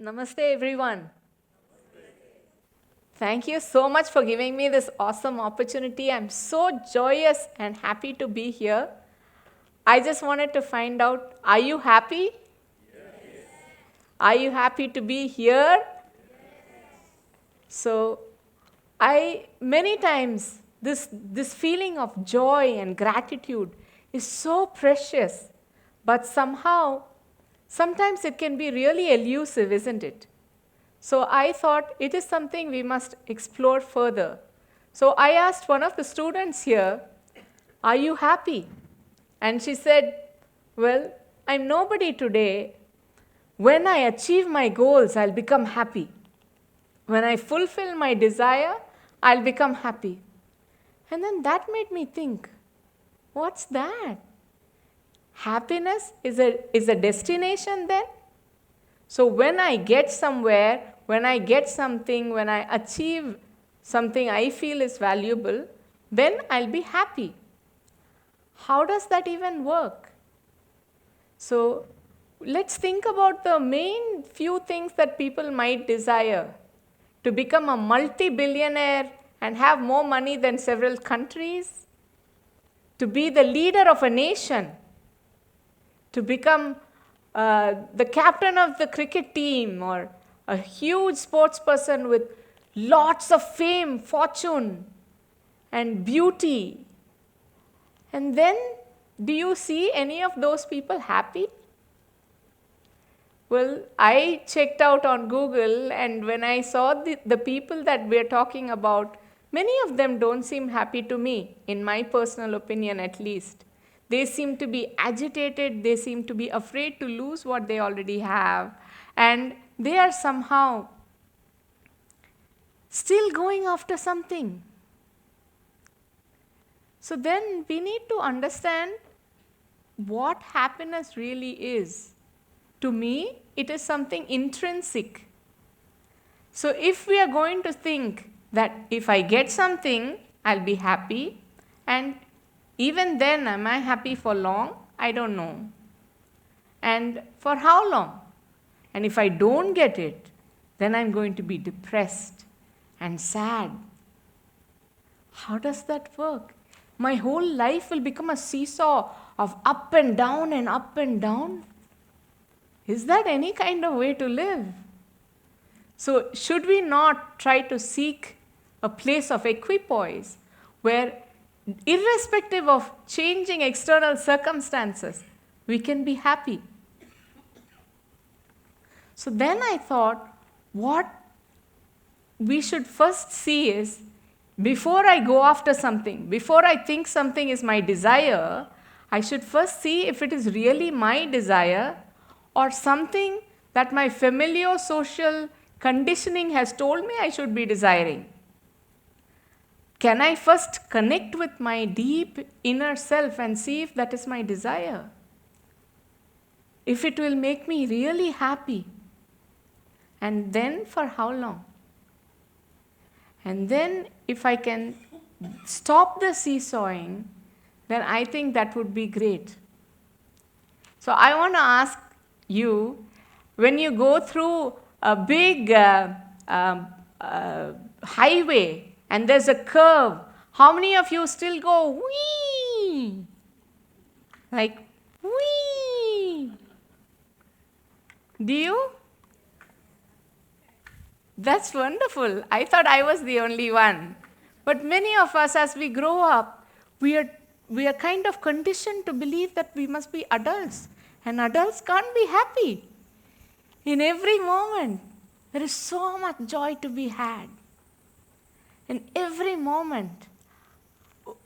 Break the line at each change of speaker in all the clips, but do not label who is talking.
Namaste, everyone. Thank you so much for giving me this awesome opportunity. I'm so joyous and happy to be here. I just wanted to find out, are you happy? Yes. Are you happy to be here? So, many times, this feeling of joy and gratitude is so precious, but sometimes it can be really elusive, isn't it? So I thought it is something we must explore further. So I asked one of the students here, are you happy? And she said, well, I'm nobody today. When I achieve my goals, I'll become happy. When I fulfill my desire, I'll become happy. And then that made me think, what's that? Happiness is a destination then? So when I get somewhere, when I get something, when I achieve something I feel is valuable, then I'll be happy. How does that even work? So let's think about the main few things that people might desire. To become a multi-billionaire and have more money than several countries. To be the leader of a nation. To become the captain of the cricket team, or a huge sports person with lots of fame, fortune, and beauty. And then, do you see any of those people happy? Well, I checked out on Google, and when I saw the people that we're talking about, many of them don't seem happy to me, in my personal opinion at least. They seem to be agitated, they seem to be afraid to lose what they already have, and they are somehow still going after something. So then we need to understand what happiness really is. To me, it is something intrinsic. So if we are going to think that if I get something, I'll be happy, and even then, am I happy for long? I don't know. And for how long? And if I don't get it, then I'm going to be depressed and sad. How does that work? My whole life will become a seesaw of up and down and up and down. Is that any kind of way to live? So should we not try to seek a place of equipoise where, irrespective of changing external circumstances, we can be happy? So then I thought, what we should first see is, before I go after something, before I think something is my desire, I should first see if it is really my desire or something that my familiar social conditioning has told me I should be desiring. Can I first connect with my deep inner self and see if that is my desire? If it will make me really happy. And then for how long? And then if I can stop the seesawing, then I think that would be great. So I want to ask you, when you go through a big highway and there's a curve, how many of you still go wee? Like wee? Do you? That's wonderful. I thought I was the only one. But many of us, as we grow up, we are kind of conditioned to believe that we must be adults. And adults can't be happy. In every moment, there is so much joy to be had. In every moment,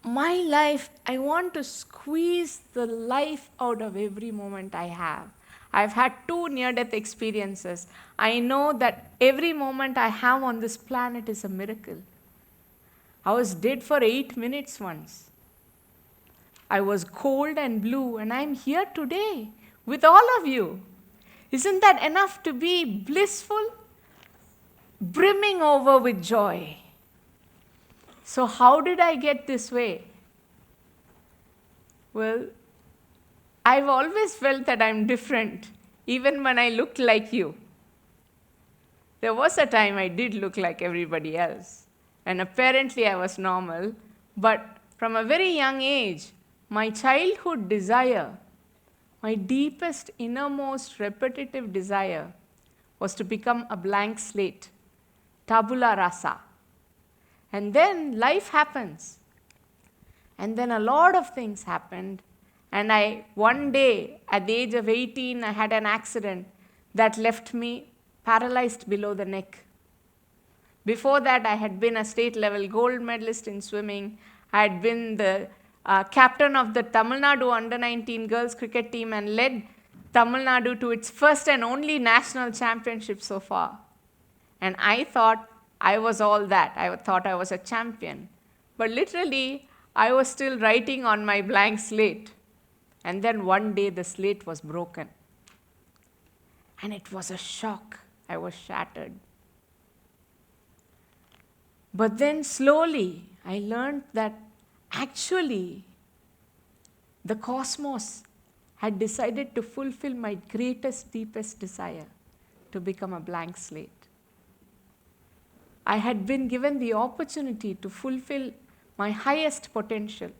my life, I want to squeeze the life out of every moment I have. I've had 2 near-death experiences. I know that every moment I have on this planet is a miracle. I was dead for 8 minutes once. I was cold and blue, and I'm here today with all of you. Isn't that enough to be blissful? Brimming over with joy. So how did I get this way? Well, I've always felt that I'm different, even when I looked like you. There was a time I did look like everybody else, and apparently I was normal, but from a very young age, my childhood desire, my deepest, innermost, repetitive desire was to become a blank slate, tabula rasa. And then life happens. And then a lot of things happened. And one day, at the age of 18, I had an accident that left me paralyzed below the neck. Before that, I had been a state-level gold medalist in swimming. I had been the captain of the Tamil Nadu under-19 girls cricket team and led Tamil Nadu to its first and only national championship so far. And I thought I was all that. I thought I was a champion. But literally, I was still writing on my blank slate. And then one day, the slate was broken. And it was a shock. I was shattered. But then slowly, I learned that actually, the cosmos had decided to fulfill my greatest, deepest desire, to become a blank slate. I had been given the opportunity to fulfill my highest potential.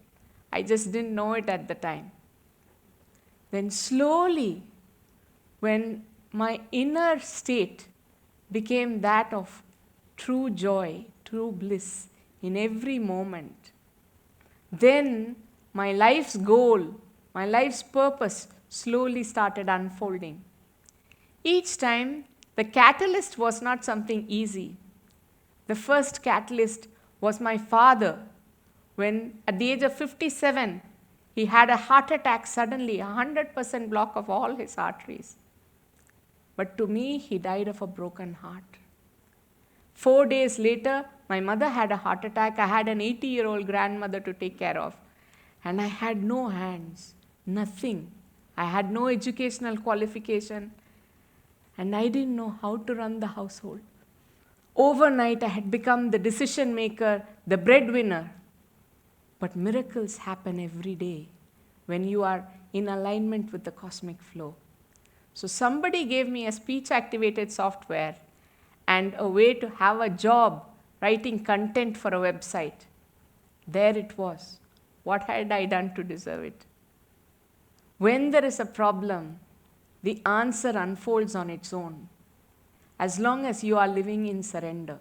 I just didn't know it at the time. Then slowly, when my inner state became that of true joy, true bliss in every moment, then my life's goal, my life's purpose slowly started unfolding. Each time, the catalyst was not something easy. The first catalyst was my father, when at the age of 57, he had a heart attack suddenly, 100% block of all his arteries. But to me, he died of a broken heart. 4 days later, my mother had a heart attack. I had an 80-year-old grandmother to take care of. And I had no hands, nothing. I had no educational qualification. And I didn't know how to run the household. Overnight, I had become the decision maker, the breadwinner. But miracles happen every day when you are in alignment with the cosmic flow. So somebody gave me a speech-activated software and a way to have a job writing content for a website. There it was. What had I done to deserve it? When there is a problem, the answer unfolds on its own, as long as you are living in surrender.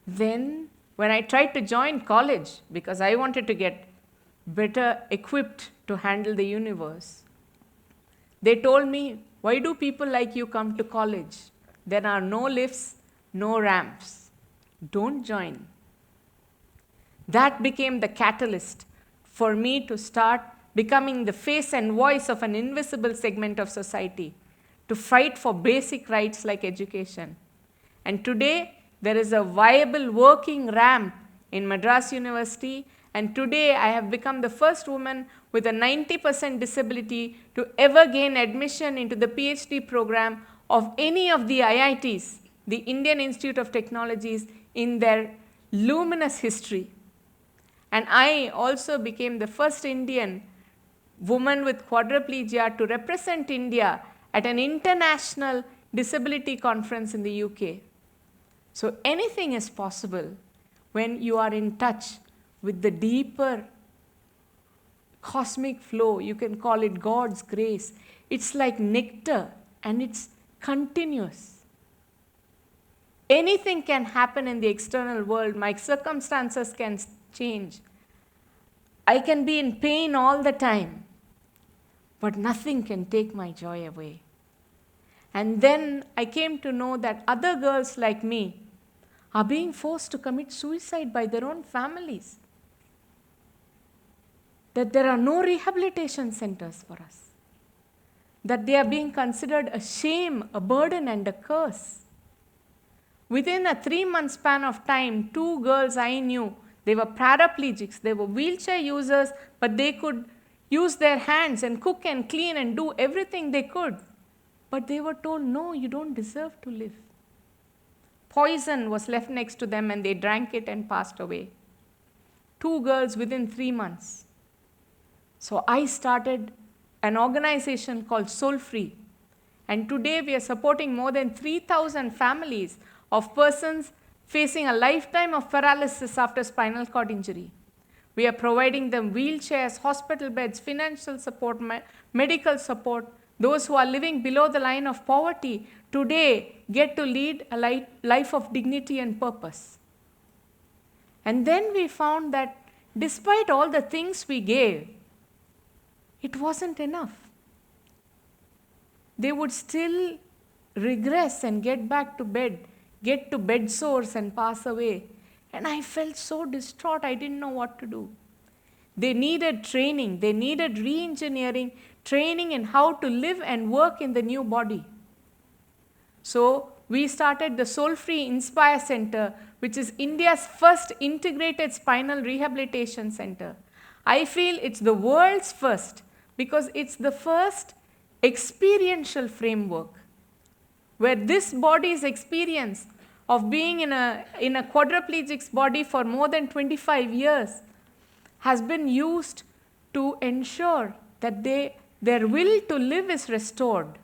Then, when I tried to join college, because I wanted to get better equipped to handle the universe, they told me, why do people like you come to college? There are no lifts, no ramps. Don't join. That became the catalyst for me to start becoming the face and voice of an invisible segment of society, to fight for basic rights like education. And today, there is a viable working ramp in Madras University, and today I have become the first woman with a 90% disability to ever gain admission into the PhD program of any of the IITs, the Indian Institute of Technologies, in their luminous history. And I also became the first Indian woman with quadriplegia to represent India at an international disability conference in the UK. So anything is possible when you are in touch with the deeper cosmic flow. You can call it God's grace. It's like nectar and it's continuous. Anything can happen in the external world. My circumstances can change. I can be in pain all the time, but nothing can take my joy away. And then I came to know that other girls like me are being forced to commit suicide by their own families. That there are no rehabilitation centers for us. That they are being considered a shame, a burden, and a curse. Within a 3-month span of time, 2 girls I knew, they were paraplegics, they were wheelchair users, but they could use their hands and cook and clean and do everything they could. But they were told, no, you don't deserve to live. Poison was left next to them and they drank it and passed away. 2 girls within 3 months. So I started an organization called Soulfree. And today we are supporting more than 3,000 families of persons facing a lifetime of paralysis after spinal cord injury. We are providing them wheelchairs, hospital beds, financial support, medical support. Those who are living below the line of poverty today get to lead a life of dignity and purpose. And then we found that despite all the things we gave, it wasn't enough. They would still regress and get back to bed, get to bed sores and pass away. And I felt so distraught, I didn't know what to do. They needed training, they needed re-engineering, training in how to live and work in the new body. So we started the Soulfree Inspire Center, which is India's first integrated spinal rehabilitation center. I feel it's the world's first because it's the first experiential framework where this body's experience of being in a quadriplegic's body for more than 25 years has been used to ensure that their will to live is restored,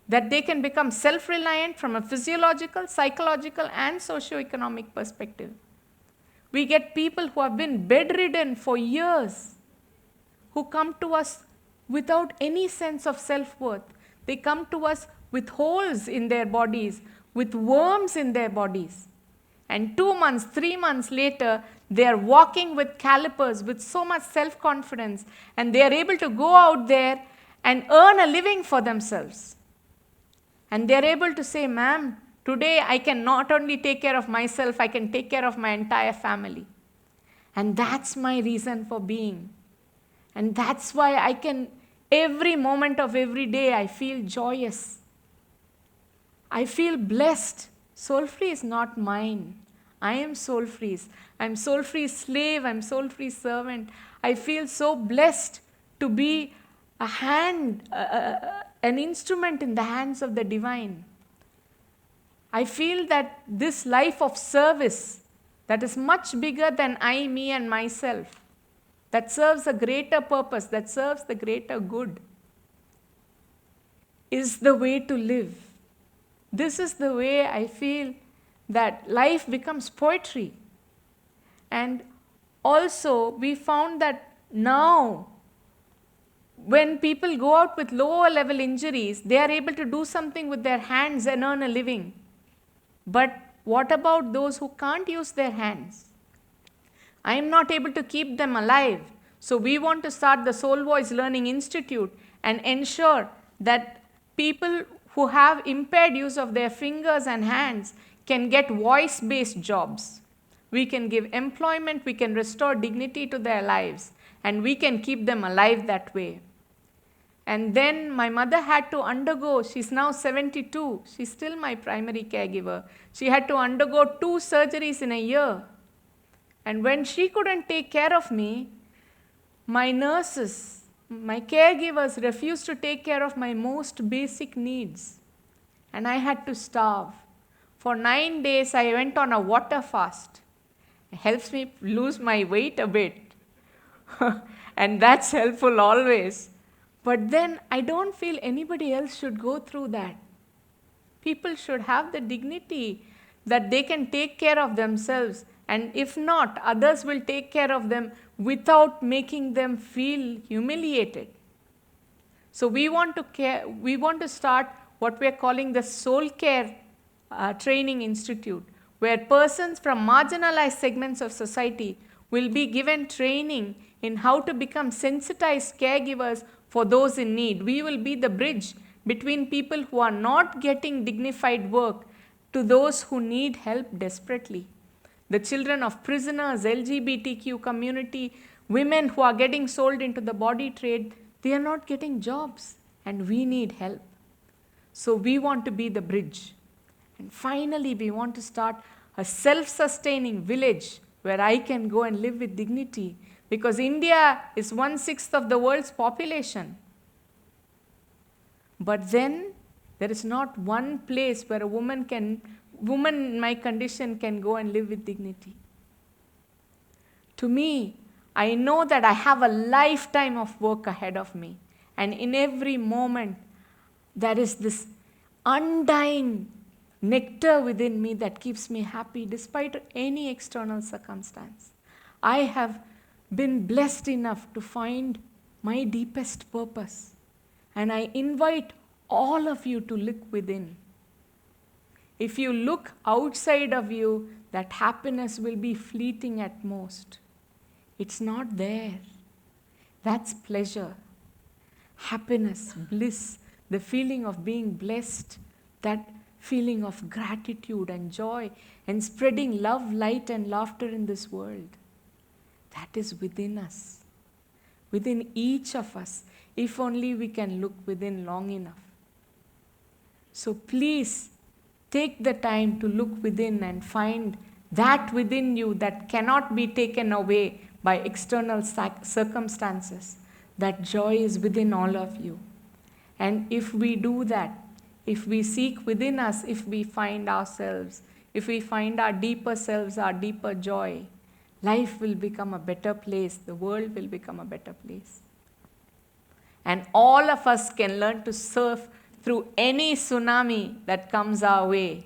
that they can become self-reliant from a physiological, psychological, and socio-economic perspective. We get people who have been bedridden for years, who come to us without any sense of self-worth. They come to us with holes in their bodies, with worms in their bodies. And 2 months, 3 months later, they are walking with calipers, with so much self-confidence, and they are able to go out there and earn a living for themselves. And they are able to say, ma'am, today I can not only take care of myself, I can take care of my entire family. And that's my reason for being. And that's why I can, every moment of every day, I feel joyous. I feel blessed. Soulfree is not mine. I am Soulfree's. I'm Soulfree's slave. I'm Soulfree's servant. I feel so blessed to be a hand, an instrument in the hands of the divine. I feel that this life of service that is much bigger than I, me, and myself, that serves a greater purpose, that serves the greater good, is the way to live. This is the way I feel that life becomes poetry. And also, we found that now, when people go out with lower level injuries, they are able to do something with their hands and earn a living. But what about those who can't use their hands? I am not able to keep them alive. So we want to start the Soul Voice Learning Institute and ensure that people who have impaired use of their fingers and hands can get voice-based jobs. We can give employment, we can restore dignity to their lives, and we can keep them alive that way. And then my mother had to undergo, she's now 72, she's still my primary caregiver. She had to undergo 2 surgeries in a year. And when she couldn't take care of me, my nurses, my caregivers refused to take care of my most basic needs. And I had to starve. For 9 days, I went on a water fast. It helps me lose my weight a bit. And that's helpful always. But then I don't feel anybody else should go through that. People should have the dignity that they can take care of themselves. And if not, others will take care of them without making them feel humiliated. So we want to start what we are calling the Soul Care Training Institute, where persons from marginalized segments of society will be given training in how to become sensitized caregivers for those in need. We will be the bridge between people who are not getting dignified work to those who need help desperately. The children of prisoners, LGBTQ community, women who are getting sold into the body trade, they are not getting jobs, and we need help. So we want to be the bridge. And finally, we want to start a self-sustaining village where I can go and live with dignity, because India is 1/6 of the world's population. But then there is not one place where a woman in my condition can go and live with dignity. To me, I know that I have a lifetime of work ahead of me. And in every moment, There is this undying nectar within me that keeps me happy despite any external circumstance. I have been blessed enough to find my deepest purpose. And I invite all of you to look within. If you look outside of you, that happiness will be fleeting at most. It's not there. That's pleasure, happiness, bliss, the feeling of being blessed, that feeling of gratitude and joy and spreading love, light, and laughter in this world. That is within us, within each of us, if only we can look within long enough. So please take the time to look within and find that within you that cannot be taken away by external circumstances. That joy is within all of you. And if we do that, if we seek within us, if we find ourselves, if we find our deeper selves, our deeper joy, life will become a better place. The world will become a better place. And all of us can learn to surf through any tsunami that comes our way.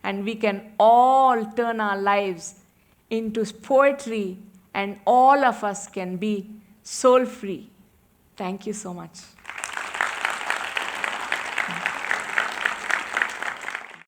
And we can all turn our lives into poetry, and all of us can be soul free. Thank you so much.